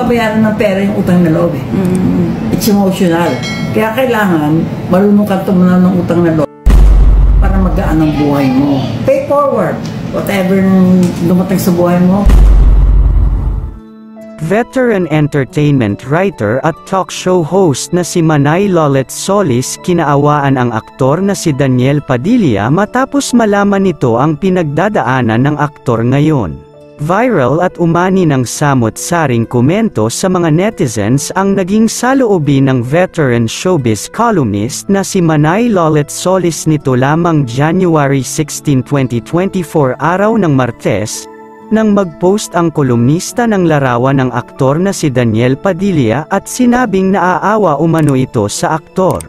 mabayaran ng pera yung utang na loob eh. It's emotional. Kaya kailangan marunong kang tumunan ng utang na loob para magaan ang buhay mo. Pay forward. Whatever dumating sa buhay mo. Veteran entertainment writer at talk show host na si Manay Lolet Solis kinaawaan ang aktor na si Daniel Padilla matapos malaman nito ang pinagdadaanan ng aktor ngayon. Viral at umani ng samot-saring komento sa mga netizens ang naging saloobin ng veteran showbiz columnist na si Manay Lolet Solis nito lamang January 16, 2024 araw ng Martes, nang mag-post ang kolumnista ng larawan ng aktor na si Daniel Padilla at sinabing naaawa umano ito sa aktor.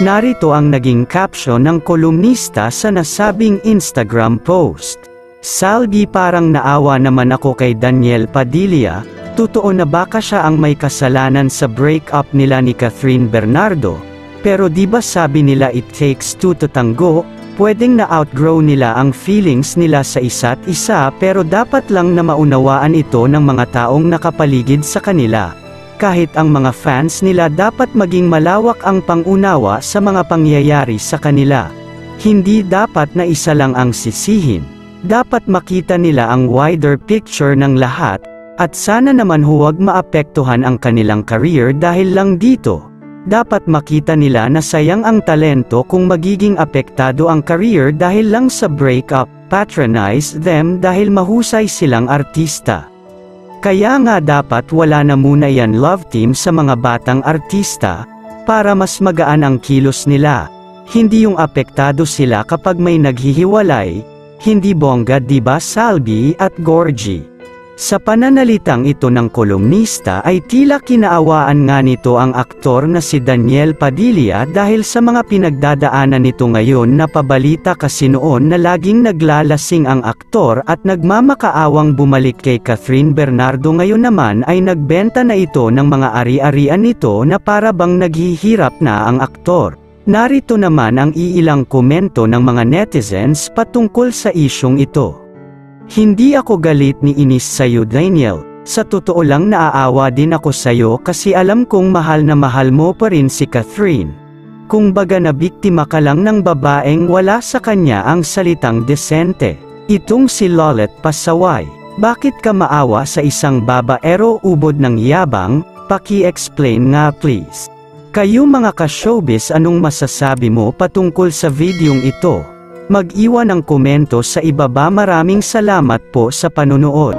Narito ang naging caption ng kolumnista sa nasabing Instagram post. "Salbi, parang naawa naman ako kay Daniel Padilla, totoo na baka siya ang may kasalanan sa breakup nila ni Catherine Bernardo, pero di ba sabi nila it takes two to tango? Pwedeng na-outgrow nila ang feelings nila sa isa't isa pero dapat lang na maunawaan ito ng mga taong nakapaligid sa kanila. Kahit ang mga fans nila dapat maging malawak ang pangunawa sa mga pangyayari sa kanila. Hindi dapat na isa lang ang sisihin. Dapat makita nila ang wider picture ng lahat, at sana naman huwag maapektuhan ang kanilang career dahil lang dito. Dapat makita nila na sayang ang talento kung magiging apektado ang career dahil lang sa breakup, patronize them dahil mahusay silang artista. Kaya nga dapat wala na muna yan love team sa mga batang artista, para mas magaan ang kilos nila. Hindi yung apektado sila kapag may naghihiwalay, hindi bongga, diba Salbi at Gorgie?" Sa pananalitang ito ng kolumnista ay tila kinaawaan nga nito ang aktor na si Daniel Padilla dahil sa mga pinagdadaanan nito ngayon na pabalita kasi noon na laging naglalasing ang aktor at nagmamakaawang bumalik kay Catherine Bernardo, ngayon naman ay nagbenta na ito ng mga ari-arian nito na para bang naghihirap na ang aktor. Narito naman ang iilang komento ng mga netizens patungkol sa isyong ito. "Hindi ako galit ni inis sa'yo Daniel, sa totoo lang naaawa din ako sa'yo kasi alam kong mahal na mahal mo pa rin si Catherine. Kung baga na biktima ka lang ng babaeng wala sa kanya ang salitang desente. Itong si Lolet pasaway. Bakit ka maawa sa isang babaero ubod ng yabang? Paki-explain nga please. Kayo mga ka-showbiz, anong masasabi mo patungkol sa videong ito? Mag-iwan ng komento sa ibaba. Maraming salamat po sa panonood.